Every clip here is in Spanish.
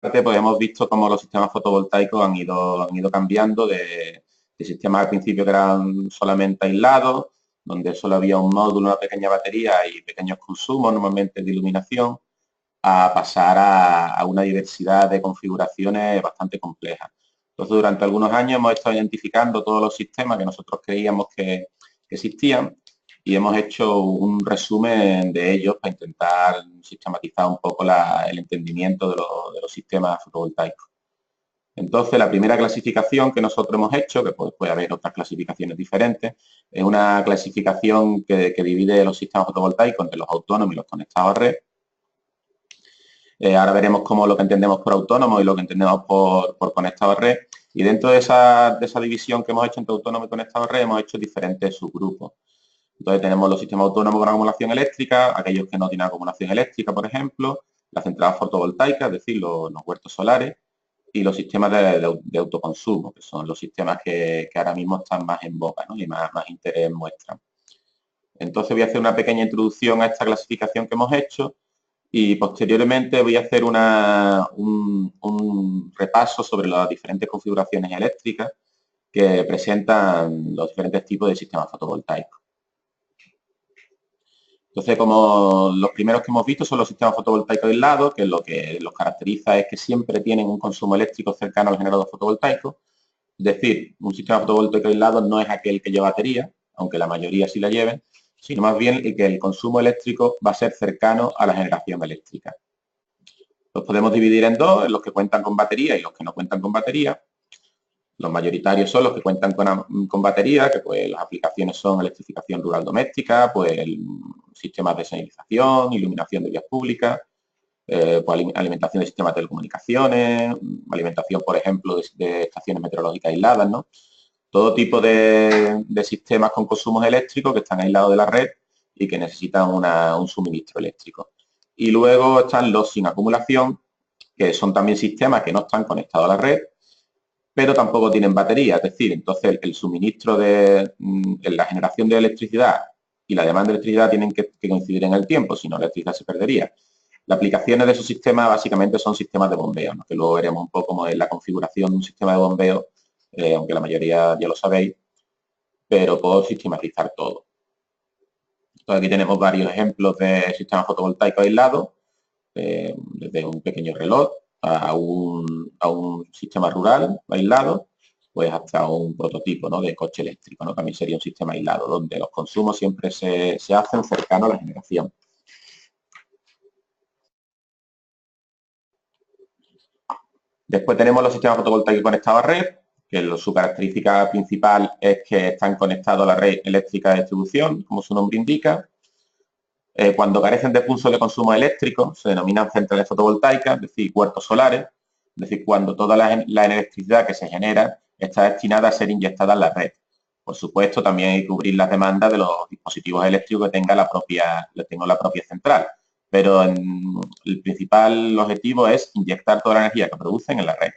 pues hemos visto cómo los sistemas fotovoltaicos han ido cambiando de sistemas al principio que eran solamente aislados, donde solo había un módulo, una pequeña batería y pequeños consumos, normalmente de iluminación, a pasar a una diversidad de configuraciones bastante complejas. Entonces, durante algunos años hemos estado identificando todos los sistemas que nosotros creíamos que existían y hemos hecho un resumen de ellos para intentar sistematizar un poco el entendimiento de los sistemas fotovoltaicos. Entonces, la primera clasificación que nosotros hemos hecho, que puede haber otras clasificaciones diferentes, es una clasificación que divide los sistemas fotovoltaicos entre los autónomos y los conectados a red. Ahora veremos cómo lo que entendemos por autónomo y lo que entendemos por conectado a red. Y dentro de esa división que hemos hecho entre autónomo y conectado a red, hemos hecho diferentes subgrupos. Entonces tenemos los sistemas autónomos con acumulación eléctrica, aquellos que no tienen acumulación eléctrica, por ejemplo, las centrales fotovoltaicas, es decir, los huertos solares, y los sistemas de autoconsumo, que son los sistemas que ahora mismo están más en boca, ¿no? Y más interés muestran. Entonces voy a hacer una pequeña introducción a esta clasificación que hemos hecho y posteriormente voy a hacer un repaso sobre las diferentes configuraciones eléctricas que presentan los diferentes tipos de sistemas fotovoltaicos. Entonces, como los primeros que hemos visto son los sistemas fotovoltaicos aislados, que lo que los caracteriza es que siempre tienen un consumo eléctrico cercano al generador fotovoltaico. Es decir, un sistema fotovoltaico aislado no es aquel que lleva batería, aunque la mayoría sí la lleven, sino más bien que el consumo eléctrico va a ser cercano a la generación eléctrica. Los podemos dividir en dos, en los que cuentan con batería y los que no cuentan con batería. Los mayoritarios son los que cuentan con batería, que pues las aplicaciones son electrificación rural doméstica, pues sistemas de señalización, iluminación de vías públicas, pues alimentación de sistemas de telecomunicaciones, alimentación, por ejemplo, de estaciones meteorológicas aisladas, ¿no? Todo tipo de sistemas con consumos eléctricos que están aislados de la red y que necesitan un suministro eléctrico. Y luego están los sin acumulación, que son también sistemas que no están conectados a la red, pero tampoco tienen batería. Es decir, entonces el suministro la generación de electricidad y la demanda de electricidad tienen que coincidir en el tiempo, si no la electricidad se perdería. Las aplicaciones de esos sistemas básicamente son sistemas de bombeo, ¿no? Que luego veremos un poco cómo es la configuración de un sistema de bombeo, aunque la mayoría ya lo sabéis, pero puedo sistematizar todo. Entonces aquí tenemos varios ejemplos de sistemas fotovoltaicos aislados, desde un pequeño reloj a un sistema rural aislado, pues hasta un prototipo, ¿no?, de coche eléctrico, ¿no? También sería un sistema aislado, donde los consumos siempre se hacen cercanos a la generación. Después tenemos los sistemas fotovoltaicos conectados a red, que su característica principal es que están conectados a la red eléctrica de distribución, como su nombre indica. Cuando carecen de pulsos de consumo eléctrico, se denominan centrales fotovoltaicas, es decir, huertos solares, es decir, cuando toda la electricidad que se genera está destinada a ser inyectada en la red. Por supuesto, también hay que cubrir las demandas de los dispositivos eléctricos que tenga la propia central, pero el principal objetivo es inyectar toda la energía que producen en la red.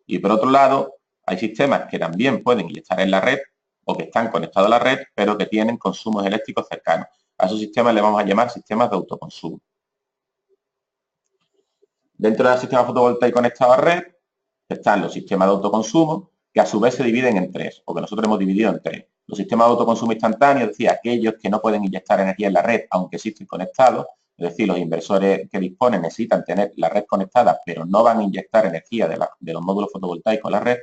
Y por otro lado, hay sistemas que también pueden inyectar en la red o que están conectados a la red, pero que tienen consumos eléctricos cercanos. A esos sistemas le vamos a llamar sistemas de autoconsumo. Dentro del sistema fotovoltaico conectado a red están los sistemas de autoconsumo, que a su vez se dividen en tres, o que nosotros hemos dividido en tres. Los sistemas de autoconsumo instantáneo, es decir, aquellos que no pueden inyectar energía en la red, aunque existen conectados, es decir, los inversores que disponen necesitan tener la red conectada, pero no van a inyectar energía de los módulos fotovoltaicos a la red.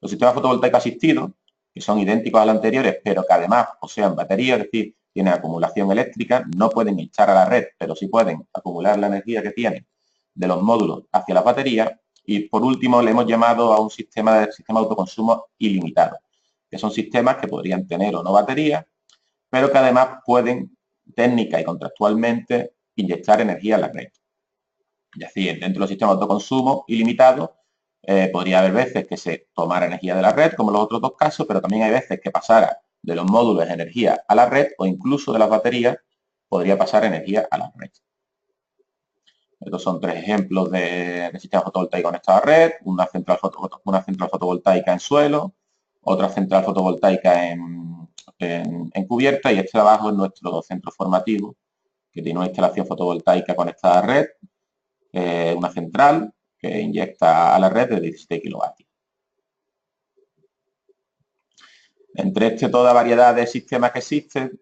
Los sistemas fotovoltaicos asistidos, que son idénticos a los anteriores, pero que además poseen batería, es decir, tienen acumulación eléctrica, no pueden echar a la red, pero sí pueden acumular la energía que tienen de los módulos hacia las baterías. Y por último, le hemos llamado a un sistema de autoconsumo ilimitado, que son sistemas que podrían tener o no batería, pero que además pueden técnica y contractualmente inyectar energía a la red. Es decir, dentro de los sistemas de autoconsumo ilimitado, podría haber veces que se tomara energía de la red, como en los otros dos casos, pero también hay veces que pasara de los módulos de energía a la red o incluso de las baterías podría pasar energía a la red. Estos son tres ejemplos de sistema fotovoltaico conectado a red, una central fotovoltaica en suelo, otra central fotovoltaica en cubierta y este de abajo es nuestro centro formativo, que tiene una instalación fotovoltaica conectada a red, una central que inyecta a la red de 17 kilovatios. Entre toda variedad de sistemas que existen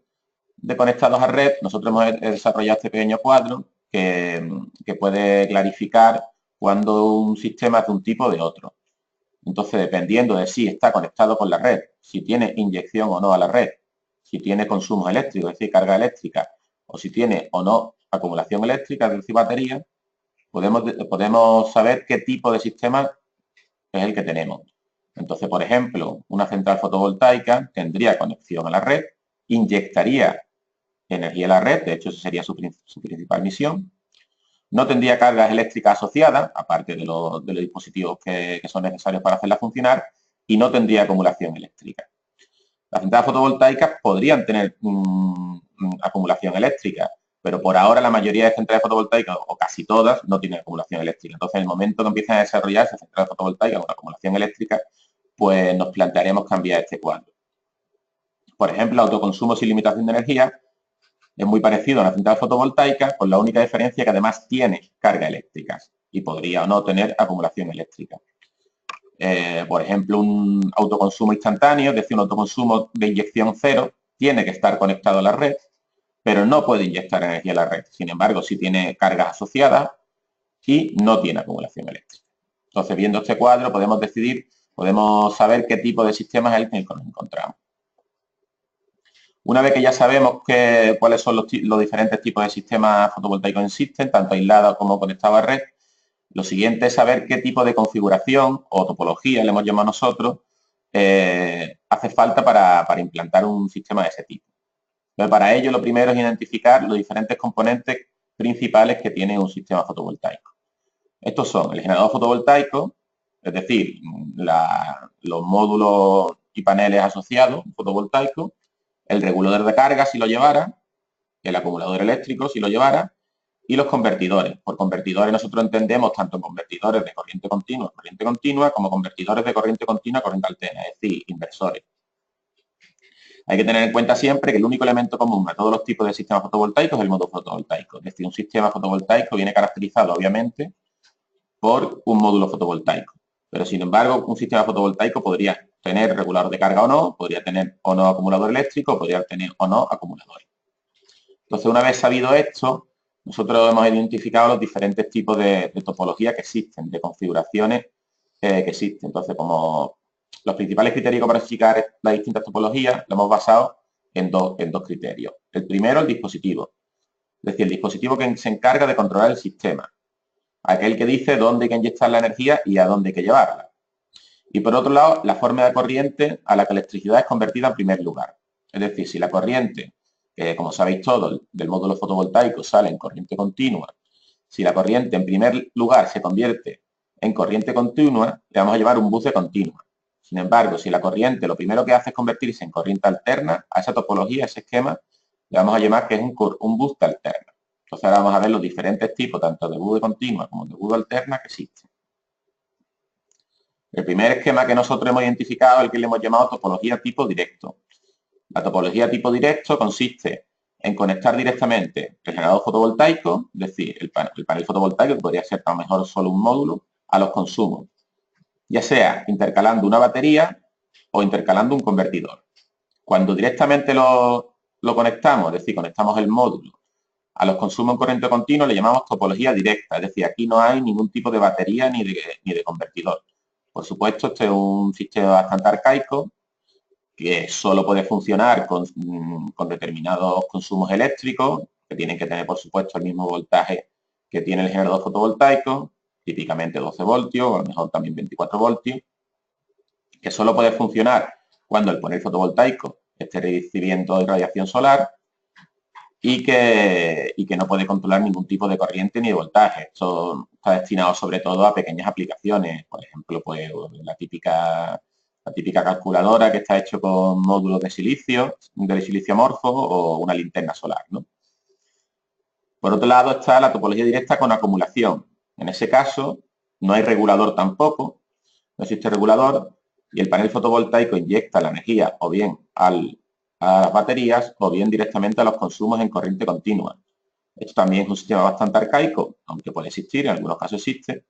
de conectados a red, nosotros hemos desarrollado este pequeño cuadro que puede clarificar cuando un sistema es de un tipo o de otro. Entonces, dependiendo de si está conectado con la red, si tiene inyección o no a la red, si tiene consumos eléctricos, es decir, carga eléctrica, o si tiene o no acumulación eléctrica, es decir, batería, podemos saber qué tipo de sistema es el que tenemos. Entonces, por ejemplo, una central fotovoltaica tendría conexión a la red, inyectaría energía a la red, de hecho, esa sería su principal misión. No tendría cargas eléctricas asociadas, aparte de los dispositivos que son necesarios para hacerla funcionar, y no tendría acumulación eléctrica. Las centrales fotovoltaicas podrían tener acumulación eléctrica, pero por ahora la mayoría de centrales fotovoltaicas, o casi todas, no tienen acumulación eléctrica. Entonces, en el momento que empiezan a desarrollarse centrales fotovoltaicas con acumulación eléctrica, pues nos plantearemos cambiar este cuadro. Por ejemplo, autoconsumo sin limitación de energía es muy parecido a una central fotovoltaica, con la única diferencia que además tiene cargas eléctricas y podría o no tener acumulación eléctrica. Por ejemplo, un autoconsumo instantáneo, es decir, un autoconsumo de inyección cero, tiene que estar conectado a la red, pero no puede inyectar energía a la red. Sin embargo, sí tiene cargas asociadas y no tiene acumulación eléctrica. Entonces, viendo este cuadro, podemos saber qué tipo de sistema es el que nos encontramos. Una vez que ya sabemos cuáles son los diferentes tipos de sistemas fotovoltaicos que existen, tanto aislados como conectados a red, lo siguiente es saber qué tipo de configuración o topología, le hemos llamado nosotros, hace falta para implantar un sistema de ese tipo. Entonces, para ello, lo primero es identificar los diferentes componentes principales que tiene un sistema fotovoltaico. Estos son el generador fotovoltaico, es decir, los módulos y paneles asociados fotovoltaicos, el regulador de carga si lo llevara, el acumulador eléctrico si lo llevara, y los convertidores. Por convertidores nosotros entendemos tanto convertidores de corriente continua, como convertidores de corriente continua a corriente alterna, es decir, inversores. Hay que tener en cuenta siempre que el único elemento común a todos los tipos de sistemas fotovoltaicos es el módulo fotovoltaico. Es decir, un sistema fotovoltaico viene caracterizado, obviamente, por un módulo fotovoltaico. Pero, sin embargo, un sistema fotovoltaico podría tener regulador de carga o no, podría tener o no acumulador eléctrico, podría tener o no acumuladores. Entonces, una vez sabido esto, nosotros hemos identificado los diferentes tipos de topología que existen, de configuraciones que existen. Entonces, como los principales criterios para explicar las distintas topologías, lo hemos basado en dos criterios. El primero, el dispositivo. Es decir, el dispositivo que se encarga de controlar el sistema. Aquel que dice dónde hay que inyectar la energía y a dónde hay que llevarla. Y por otro lado, la forma de corriente a la que la electricidad es convertida en primer lugar. Es decir, si la corriente, que como sabéis todos, del módulo fotovoltaico sale en corriente continua, si la corriente en primer lugar se convierte en corriente continua, le vamos a llevar un bus de continua. Sin embargo, si la corriente lo primero que hace es convertirse en corriente alterna, a esa topología, a ese esquema, le vamos a llamar que es un bus de alterna. Entonces ahora vamos a ver los diferentes tipos, tanto de bus de continua como de bus de alterna, que existen. El primer esquema que nosotros hemos identificado es el que le hemos llamado topología tipo directo. La topología tipo directo consiste en conectar directamente el generador fotovoltaico, es decir, el panel fotovoltaico, que podría ser a lo mejor solo un módulo, a los consumos, ya sea intercalando una batería o intercalando un convertidor. Cuando directamente lo conectamos, es decir, conectamos el módulo a los consumos en corriente continua, le llamamos topología directa, es decir, aquí no hay ningún tipo de batería ni de convertidor. Por supuesto, este es un sistema bastante arcaico que solo puede funcionar con determinados consumos eléctricos, que tienen que tener, por supuesto, el mismo voltaje que tiene el generador fotovoltaico, típicamente 12 voltios, o a lo mejor también 24 voltios, que solo puede funcionar cuando el panel fotovoltaico esté recibiendo irradiación solar y que no puede controlar ningún tipo de corriente ni de voltaje. Esto está destinado sobre todo a pequeñas aplicaciones, por ejemplo, pues la típica calculadora que está hecho con módulos de silicio amorfo o una linterna solar, ¿no? Por otro lado está la topología directa con acumulación. En ese caso no hay regulador tampoco, no existe regulador y el panel fotovoltaico inyecta la energía o bien a las baterías o bien directamente a los consumos en corriente continua. Esto también es un sistema bastante arcaico, aunque puede existir, en algunos casos existe,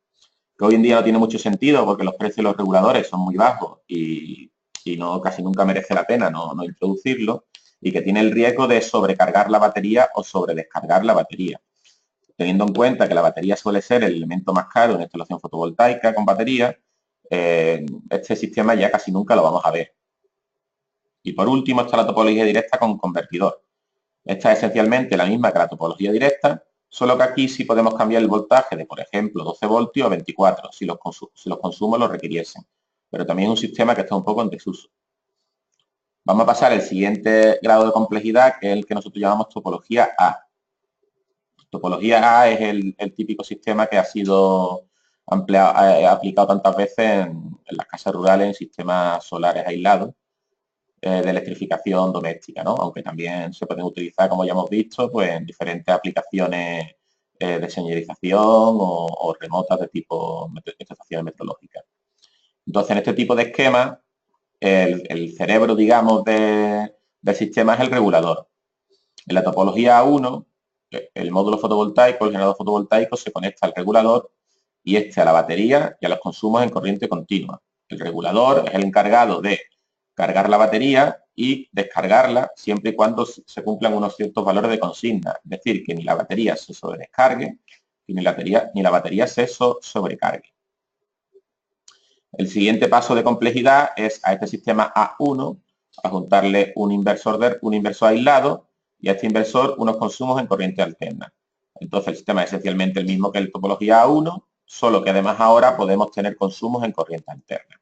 que hoy en día no tiene mucho sentido porque los precios de los reguladores son muy bajos y no, casi nunca merece la pena no introducirlo, y que tiene el riesgo de sobrecargar la batería o sobredescargar la batería. Teniendo en cuenta que la batería suele ser el elemento más caro en una instalación fotovoltaica con batería, este sistema ya casi nunca lo vamos a ver. Y por último está la topología directa con convertidor. Esta es esencialmente la misma que la topología directa, solo que aquí sí podemos cambiar el voltaje de, por ejemplo, 12 voltios a 24, si los consumos lo requiriesen. Pero también es un sistema que está un poco en desuso. Vamos a pasar al siguiente grado de complejidad, que es el que nosotros llamamos topología A. Topología A es el típico sistema que ha sido aplicado tantas veces en las casas rurales, en sistemas solares aislados de electrificación doméstica, ¿no? Aunque también se pueden utilizar, como ya hemos visto, pues en diferentes aplicaciones de señalización o remotas de tipo estaciones meteorológicas. Entonces, en este tipo de esquemas, el cerebro, digamos, del sistema es el regulador. En la topología A1, el módulo fotovoltaico, el generador fotovoltaico, se conecta al regulador y a la batería y a los consumos en corriente continua. El regulador es el encargado de cargar la batería y descargarla siempre y cuando se cumplan unos ciertos valores de consigna. Es decir, que ni la batería se sobredescargue y ni la batería se sobrecargue. El siguiente paso de complejidad es a este sistema A1 adjuntarle un inversor aislado y a este inversor unos consumos en corriente alterna. Entonces el sistema es esencialmente el mismo que el topología A1, solo que además ahora podemos tener consumos en corriente alterna.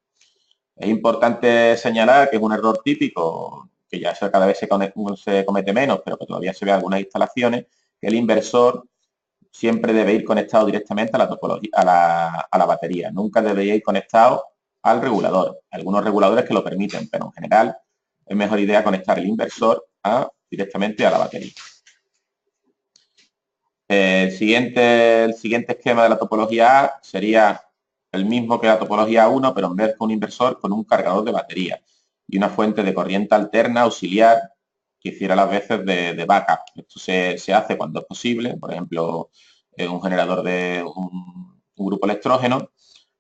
Es importante señalar que es un error típico, que ya cada vez se comete menos, pero que todavía se ve en algunas instalaciones, que el inversor siempre debe ir conectado directamente a la topología, a la batería. Nunca debería ir conectado al regulador. Algunos reguladores que lo permiten, pero en general es mejor idea conectar el inversor directamente a la batería. El siguiente esquema de la topología A sería el mismo que la topología 1, pero en vez de un inversor, con un cargador de batería y una fuente de corriente alterna auxiliar que hiciera las veces de backup. Esto se hace cuando es posible, por ejemplo, un generador de un grupo electrógeno,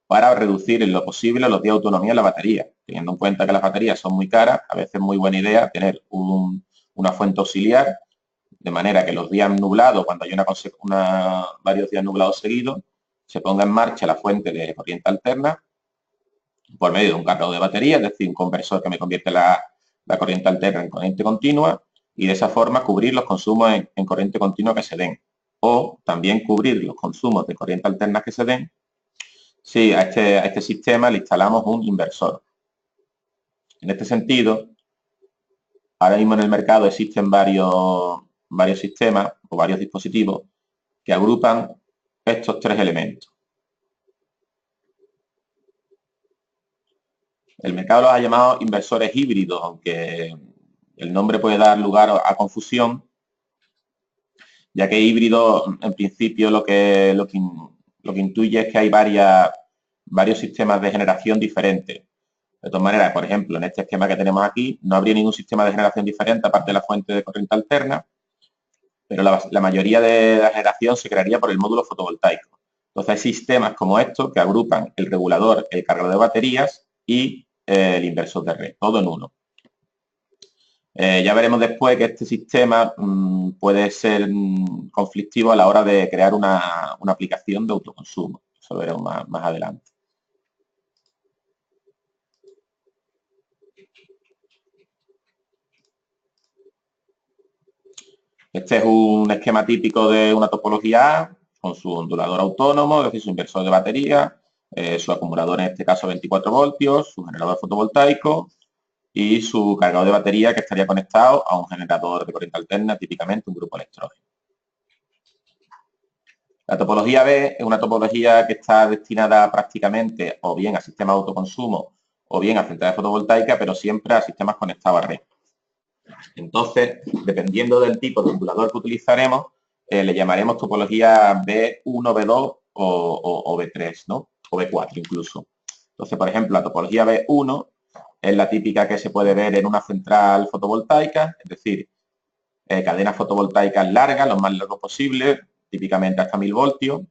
para reducir en lo posible los días de autonomía en la batería. Teniendo en cuenta que las baterías son muy caras, a veces es muy buena idea tener una fuente auxiliar, de manera que los días nublados, cuando hay varios días nublados seguidos, se ponga en marcha la fuente de corriente alterna por medio de un cargador de batería, es decir, un conversor que me convierte la corriente alterna en corriente continua, y de esa forma cubrir los consumos en corriente continua que se den. O también cubrir los consumos de corriente alterna que se den si a este sistema le instalamos un inversor. En este sentido, ahora mismo en el mercado existen varios sistemas o varios dispositivos que agrupan estos tres elementos. El mercado los ha llamado inversores híbridos, aunque el nombre puede dar lugar a confusión, ya que híbrido, en principio, lo que intuye es que hay varios sistemas de generación diferentes. De todas maneras, por ejemplo, en este esquema que tenemos aquí, no habría ningún sistema de generación diferente aparte de la fuente de corriente alterna, pero la mayoría de la generación se crearía por el módulo fotovoltaico. Entonces, hay sistemas como estos que agrupan el regulador, el cargador de baterías y el inversor de red, todo en uno. Ya veremos después que este sistema puede ser conflictivo a la hora de crear una aplicación de autoconsumo. Eso lo veremos más adelante. Este es un esquema típico de una topología A, con su ondulador autónomo, es decir, su inversor de batería, su acumulador, en este caso 24 voltios, su generador fotovoltaico y su cargador de batería, que estaría conectado a un generador de corriente alterna, típicamente un grupo electrógeno. La topología B es una topología que está destinada prácticamente o bien a sistemas de autoconsumo o bien a centrales fotovoltaicas, pero siempre a sistemas conectados a red. Entonces, dependiendo del tipo de ondulador que utilizaremos, le llamaremos topología B1, B2 o B3, ¿no? O B4 incluso. Entonces, por ejemplo, la topología B1 es la típica que se puede ver en una central fotovoltaica, es decir, cadenas fotovoltaicas largas, lo más largo posible, típicamente hasta 1000 voltios,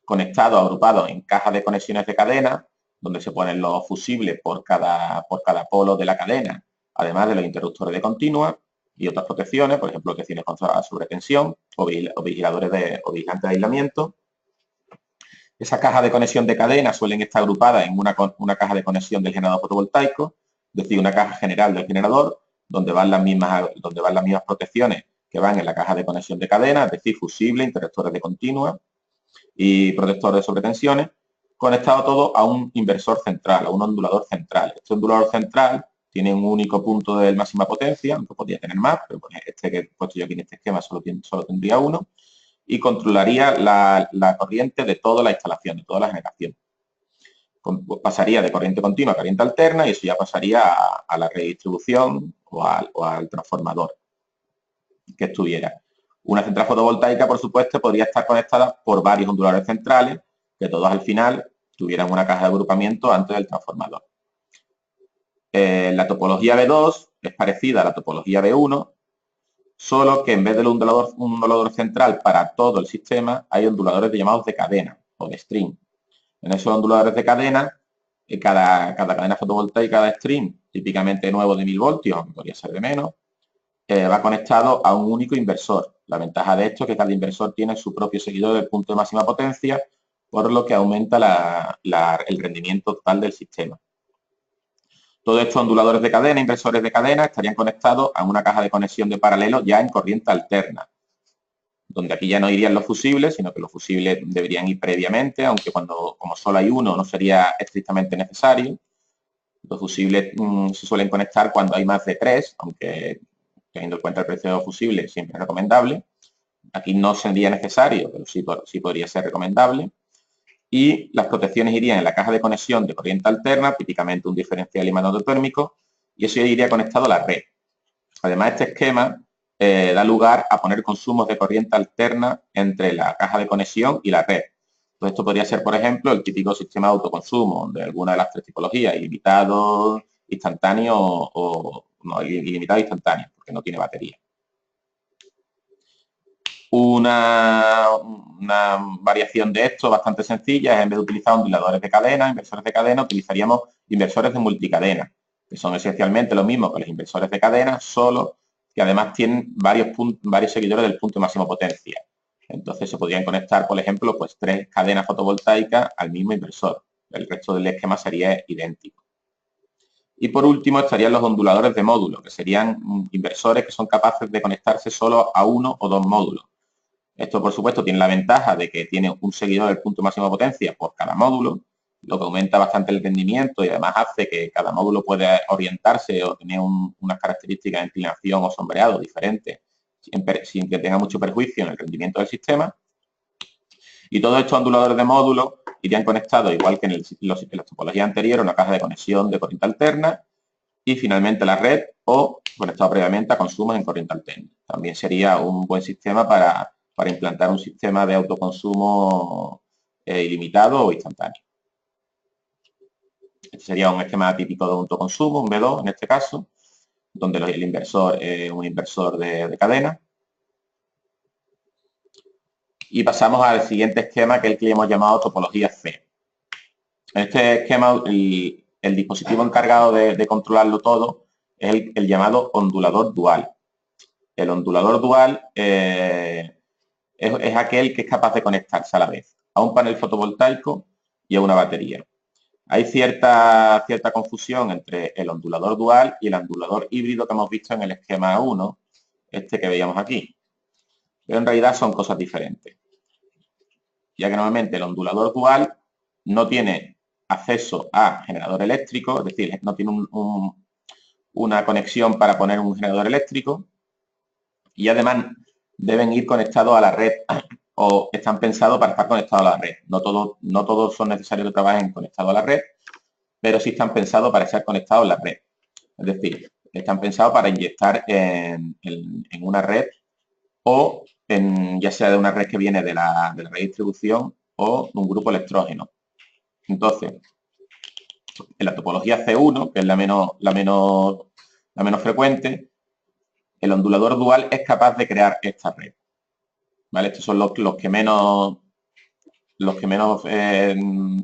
conectados, agrupados en cajas de conexiones de cadena, donde se ponen los fusibles por cada polo de la cadena, además de los interruptores de continua y otras protecciones, por ejemplo, protecciones contra la sobretensión o vigiladores o vigilantes de aislamiento. Esas cajas de conexión de cadena suelen estar agrupadas en una caja de conexión del generador fotovoltaico, es decir, una caja general del generador, donde van las mismas protecciones que van en la caja de conexión de cadena, es decir, fusibles, interruptores de continua y protectores de sobretensiones, conectado todo a un inversor central, a un ondulador central. Este ondulador central tiene un único punto de máxima potencia, aunque podría tener más, pero este que he puesto yo aquí en este esquema solo tendría uno, y controlaría la corriente de toda la instalación, de toda la generación. Pasaría de corriente continua a corriente alterna y eso ya pasaría a la redistribución o al transformador que estuviera. Una central fotovoltaica, por supuesto, podría estar conectada por varios onduladores centrales que todos al final tuvieran una caja de agrupamiento antes del transformador. La topología B2 es parecida a la topología B1, solo que en vez de un ondulador central para todo el sistema, hay onduladores llamados de cadena o de string. En esos onduladores de cadena, cada cadena fotovoltaica de string, típicamente nuevo de 1000 voltios, aunque podría ser de menos, va conectado a un único inversor. La ventaja de esto es que cada inversor tiene su propio seguidor del punto de máxima potencia, por lo que aumenta el rendimiento total del sistema. Todos estos onduladores de cadena, inversores de cadena, estarían conectados a una caja de conexión de paralelo ya en corriente alterna, donde aquí ya no irían los fusibles, sino que los fusibles deberían ir previamente, aunque como solo hay uno no sería estrictamente necesario. Los fusibles se suelen conectar cuando hay más de 3, aunque teniendo en cuenta el precio de los fusibles siempre es recomendable. Aquí no sería necesario, pero sí podría ser recomendable. Y las protecciones irían en la caja de conexión de corriente alterna, típicamente un diferencial imanototérmico, y eso iría conectado a la red. Además, este esquema da lugar a poner consumos de corriente alterna entre la caja de conexión y la red. Entonces, esto podría ser, por ejemplo, el típico sistema de autoconsumo de alguna de las tres tipologías, ilimitado, instantáneo o no, ilimitado instantáneo, porque no tiene batería. Una variación de esto bastante sencilla es, en vez de utilizar onduladores de cadena, inversores de cadena, utilizaríamos inversores de multicadena, que son esencialmente lo mismo que los inversores de cadena, solo que además tienen varios seguidores del punto de máxima potencia. Entonces se podrían conectar, por ejemplo, pues 3 cadenas fotovoltaicas al mismo inversor. El resto del esquema sería idéntico. Y por último estarían los onduladores de módulo, que serían inversores que son capaces de conectarse solo a uno o dos módulos. Esto, por supuesto, tiene la ventaja de que tiene un seguidor del punto máximo de potencia por cada módulo, lo que aumenta bastante el rendimiento y además hace que cada módulo pueda orientarse o tener unas características de inclinación o sombreado diferentes sin que tenga mucho perjuicio en el rendimiento del sistema. Y todos estos onduladores de módulo irían conectados, igual que en la topología anterior, a una caja de conexión de corriente alterna y finalmente la red o conectado previamente a consumos en corriente alterna. También sería un buen sistema para implantar un sistema de autoconsumo ilimitado o instantáneo. Este sería un esquema típico de autoconsumo, un B2 en este caso, donde el inversor es un inversor de cadena. Y pasamos al siguiente esquema, que es el que hemos llamado topología C. En este esquema, el dispositivo encargado de controlarlo todo es el llamado ondulador dual. El ondulador dual es aquel que es capaz de conectarse a la vez a un panel fotovoltaico y a una batería. Hay cierta confusión entre el ondulador dual y el ondulador híbrido que hemos visto en el esquema 1, este que veíamos aquí. Pero en realidad son cosas diferentes, ya que normalmente el ondulador dual no tiene acceso a generador eléctrico, es decir, no tiene una conexión para poner un generador eléctrico y además deben ir conectados a la red o están pensados para estar conectados a la red. No todos son necesarios que trabajen conectados a la red, pero sí están pensados para ser conectados a la red. Es decir, están pensados para inyectar en una red o ya sea de una red que viene de la red de distribución o de un grupo electrógeno. Entonces, en la topología C1, que es la menos frecuente, el ondulador dual es capaz de crear esta red. ¿Vale? Estos son los que menos los que menos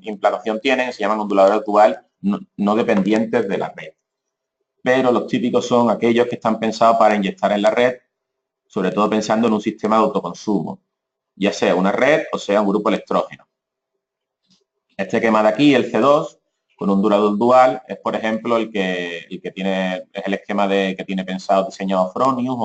implantación tienen se llaman onduladores dual no dependientes de la red. Pero los típicos son aquellos que están pensados para inyectar en la red, sobre todo pensando en un sistema de autoconsumo, ya sea una red o sea un grupo electrógeno. Este esquema de aquí, el C2, con un ondulador dual, es por ejemplo el que tiene, es el esquema que tiene pensado diseñado Fronius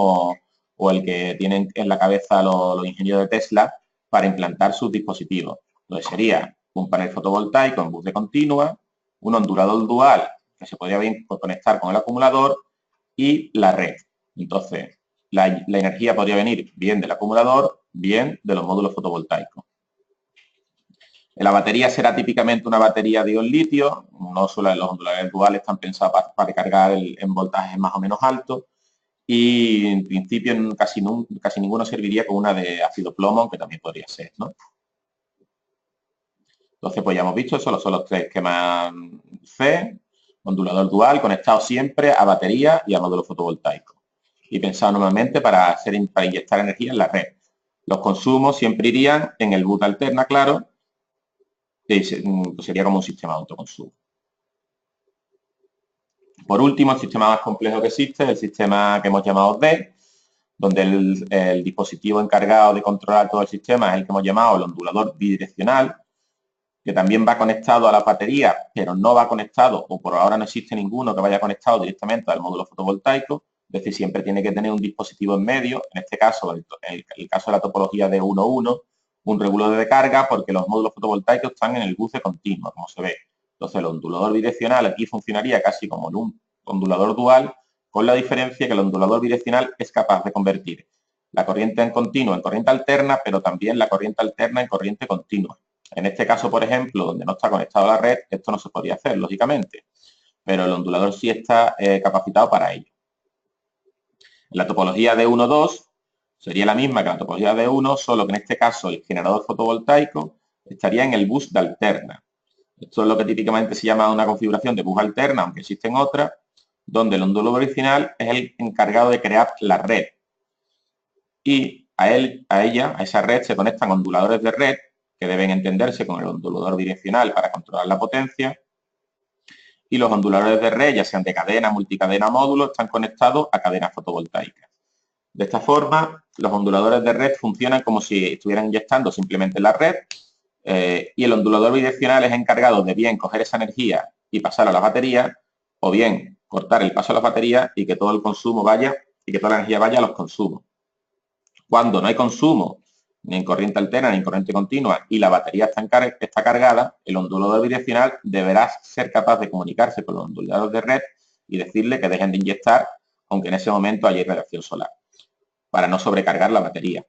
o el que tienen en la cabeza los ingenieros de Tesla para implantar sus dispositivos. Entonces sería un panel fotovoltaico en bus de continua, un ondulador dual que se podría bien conectar con el acumulador y la red. Entonces, la energía podría venir bien del acumulador, bien de los módulos fotovoltaicos. La batería será típicamente una batería de ion litio, no solo los onduladores duales están pensados para cargar en voltajes más o menos altos y en principio casi ninguno serviría con una de ácido plomo, aunque también podría ser, ¿no? Entonces, pues ya hemos visto, esos son los tres esquemas C, ondulador dual conectado siempre a batería y a módulo fotovoltaico y pensado normalmente para inyectar energía en la red. Los consumos siempre irían en el bus alterna, claro, que sería como un sistema de autoconsumo. Por último, el sistema más complejo que existe es el sistema que hemos llamado D, donde el dispositivo encargado de controlar todo el sistema es el que hemos llamado el ondulador bidireccional, que también va conectado a la batería, pero no va conectado, o por ahora no existe ninguno que vaya conectado directamente al módulo fotovoltaico, es decir, siempre tiene que tener un dispositivo en medio, en este caso, en el caso de la topología de 1.1, un regulador de carga, porque los módulos fotovoltaicos están en el buce continuo, como se ve. Entonces, el ondulador bidireccional aquí funcionaría casi como en un ondulador dual, con la diferencia que el ondulador bidireccional es capaz de convertir la corriente en continuo en corriente alterna, pero también la corriente alterna en corriente continua. En este caso, por ejemplo, donde no está conectado a la red, esto no se podría hacer, lógicamente, pero el ondulador sí está capacitado para ello. La topología de 1.2 sería la misma que la topología de 1, solo que en este caso el generador fotovoltaico estaría en el bus de alterna. Esto es lo que típicamente se llama una configuración de bus alterna, aunque existen otras, donde el ondulador original es el encargado de crear la red. Y a esa red, se conectan onduladores de red, que deben entenderse con el ondulador bidireccional para controlar la potencia. Y los onduladores de red, ya sean de cadena, multicadena o módulo, están conectados a cadenas fotovoltaicas. De esta forma, los onduladores de red funcionan como si estuvieran inyectando simplemente en la red y el ondulador bidireccional es encargado de bien coger esa energía y pasarla a las baterías o bien cortar el paso a las baterías y que todo el consumo vaya y que toda la energía vaya a los consumos. Cuando no hay consumo ni en corriente alterna ni en corriente continua y la batería está cargada, el ondulador bidireccional deberá ser capaz de comunicarse con los onduladores de red y decirle que dejen de inyectar, aunque en ese momento haya irradiación solar, para no sobrecargar la batería.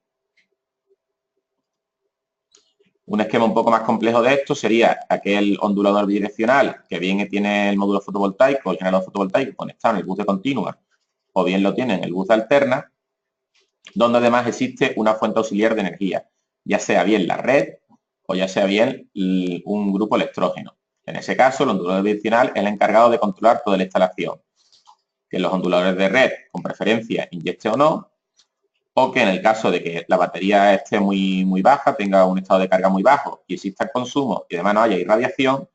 Un esquema un poco más complejo de esto sería aquel ondulador bidireccional que bien tiene el módulo fotovoltaico, el generador fotovoltaico conectado en el bus de continua o bien lo tiene en el bus de alterna, donde además existe una fuente auxiliar de energía, ya sea bien la red o ya sea bien un grupo electrógeno. En ese caso, el ondulador bidireccional es el encargado de controlar toda la instalación, que los onduladores de red, con preferencia, inyecte o no, o que en el caso de que la batería esté muy baja, tenga un estado de carga muy bajo y exista el consumo y además no haya irradiación,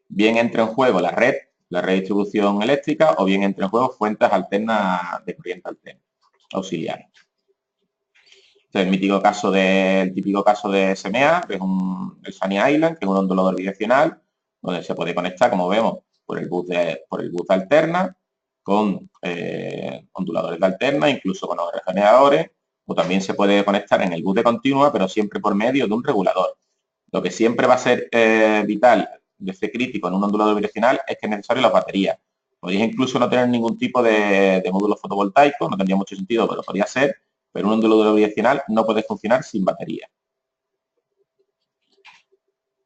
bien entre en juego la red de distribución eléctrica o bien entre en juego fuentes alternas de corriente alterna, auxiliares. Este es el típico caso de SMA, que es el Sunny Island, que es un ondulador bidireccional, donde se puede conectar, como vemos, por el bus de alterna, con onduladores de alterna, incluso con generadores, o también se puede conectar en el bus de continua, pero siempre por medio de un regulador. Lo que siempre va a ser vital, de ser crítico en un ondulador bidireccional, es que es necesario las baterías. Podéis incluso no tener ningún tipo de módulo fotovoltaico, no tendría mucho sentido, pero podría ser, pero un ondulador bidireccional no puede funcionar sin batería.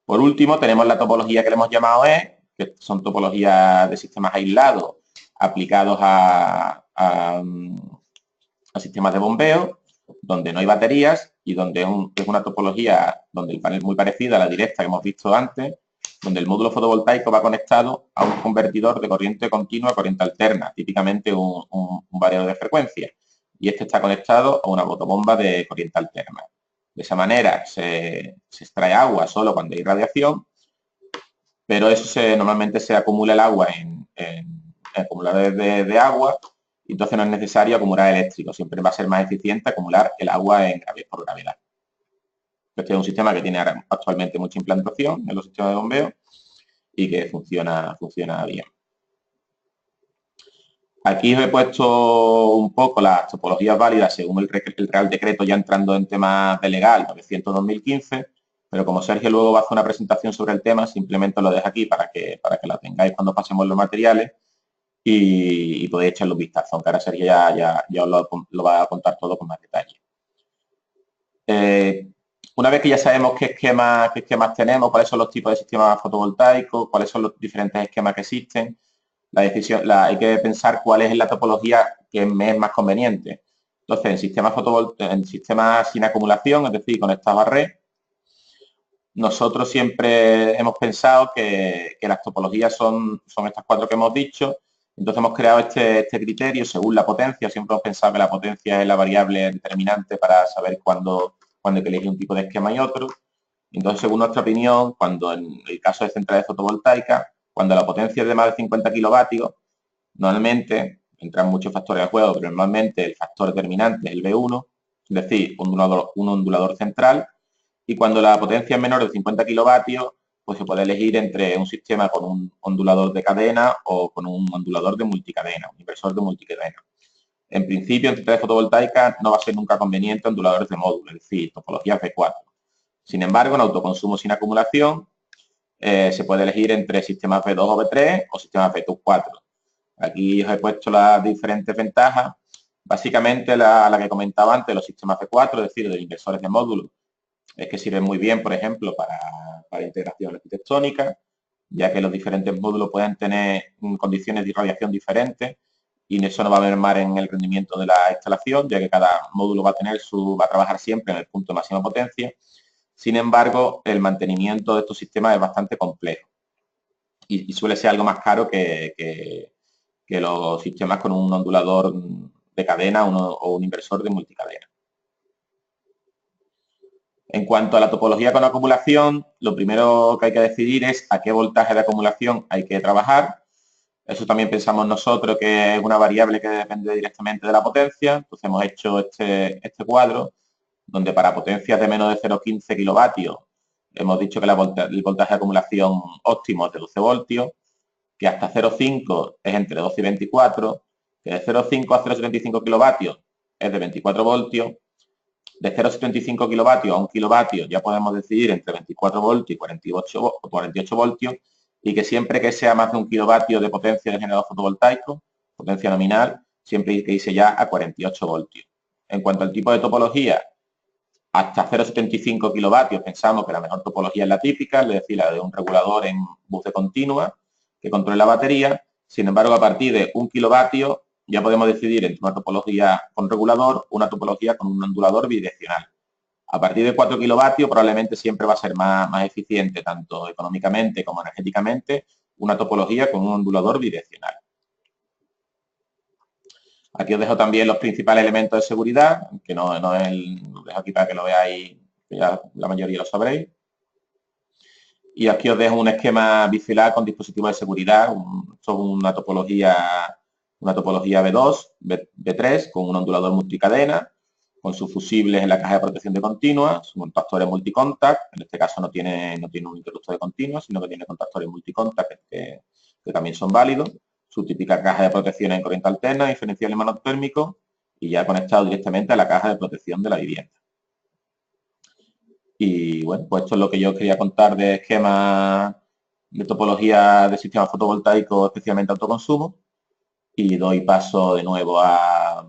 Por último, tenemos la topología que le hemos llamado E, que son topologías de sistemas aislados aplicados a sistemas de bombeo, donde no hay baterías y donde es una topología donde el panel es muy parecida a la directa que hemos visto antes, donde el módulo fotovoltaico va conectado a un convertidor de corriente continua a corriente alterna, típicamente un variador de frecuencia. Y este está conectado a una fotobomba de corriente alterna. De esa manera se extrae agua solo cuando hay radiación, pero eso normalmente se acumula el agua en acumuladores de agua, y entonces no es necesario acumular eléctrico. Siempre va a ser más eficiente acumular el agua por gravedad. Este es un sistema que tiene actualmente mucha implantación en los sistemas de bombeo y que funciona bien. Aquí os he puesto un poco las topologías válidas según el Real Decreto, ya entrando en temas de legal 900-2015, pero como Sergio luego va a hacer una presentación sobre el tema, simplemente lo dejo aquí para que la tengáis cuando pasemos los materiales y podéis echarle un vistazo, aunque ahora Sergio ya os lo va a contar todo con más detalle. Una vez que ya sabemos qué esquemas tenemos, cuáles son los tipos de sistemas fotovoltaicos, cuáles son los diferentes esquemas que existen, hay que pensar cuál es la topología que me es más conveniente. Entonces, en sistemas sin acumulación, es decir, conectados a red, nosotros siempre hemos pensado que las topologías son estas 4 que hemos dicho. Entonces hemos creado este criterio según la potencia. Siempre hemos pensado que la potencia es la variable determinante para saber cuándo hay que elegir un tipo de esquema y otro. Entonces, según nuestra opinión, cuando en el caso de centrales fotovoltaicas, cuando la potencia es de más de 50 kilovatios, normalmente entran muchos factores al juego, pero normalmente el factor determinante es el V1, es decir, un ondulador central, y cuando la potencia es menor de 50 kilovatios, pues se puede elegir entre un sistema con un ondulador de cadena o con un ondulador de multicadena, un inversor de multicadena. En principio, en centrales fotovoltaicas no va a ser nunca conveniente onduladores de módulo, es decir, topologías V4. Sin embargo, en autoconsumo sin acumulación, se puede elegir entre sistemas V2 o V3 o sistemas V4. Aquí os he puesto las diferentes ventajas. Básicamente, la que comentaba antes, los sistemas V4, es decir, de inversores de módulos, es que sirven muy bien, por ejemplo, para integración arquitectónica, ya que los diferentes módulos pueden tener condiciones de irradiación diferentes y eso no va a mermar en el rendimiento de la instalación, ya que cada módulo va a trabajar siempre en el punto de máxima potencia. Sin embargo, el mantenimiento de estos sistemas es bastante complejo y suele ser algo más caro que los sistemas con un ondulador de cadena o un inversor de multicadena. En cuanto a la topología con acumulación, lo primero que hay que decidir es a qué voltaje de acumulación hay que trabajar. Eso también pensamos nosotros que es una variable que depende directamente de la potencia. Entonces hemos hecho este cuadro donde para potencias de menos de 0,15 kilovatios hemos dicho que el voltaje de acumulación óptimo es de 12 voltios, que hasta 0,5 es entre 12 y 24, que de 0,5 a 0,75 kilovatios es de 24 voltios, de 0,75 kilovatios a 1 kilovatio ya podemos decidir entre 24 voltios y 48 voltios, y que siempre que sea más de 1 kilovatio de potencia de generador fotovoltaico, potencia nominal, siempre hay que irse ya a 48 voltios. En cuanto al tipo de topología, hasta 0,75 kilovatios pensamos que la mejor topología es la típica, es decir, la de un regulador en bus de continua que controle la batería. Sin embargo, a partir de 1 kilovatio ya podemos decidir entre una topología con regulador o una topología con un ondulador bidireccional. A partir de 4 kilovatios probablemente siempre va a ser más eficiente, tanto económicamente como energéticamente, una topología con un ondulador bidireccional. Aquí os dejo también los principales elementos de seguridad, que no es lo dejo aquí para que lo veáis, que ya la mayoría lo sabréis. Y aquí os dejo un esquema bifilar con dispositivos de seguridad. Son una topología B2, B3, con un ondulador multicadena, con sus fusibles en la caja de protección de continua, son contactores multicontact. En este caso no tiene un interruptor de continua, sino que tiene contactores multicontact que también son válidos. Su típica caja de protección en corriente alterna, diferencial y monotérmico, y ya conectado directamente a la caja de protección de la vivienda. Y bueno, pues esto es lo que yo quería contar de esquemas de topología de sistemas fotovoltaicos, especialmente autoconsumo, y doy paso de nuevo a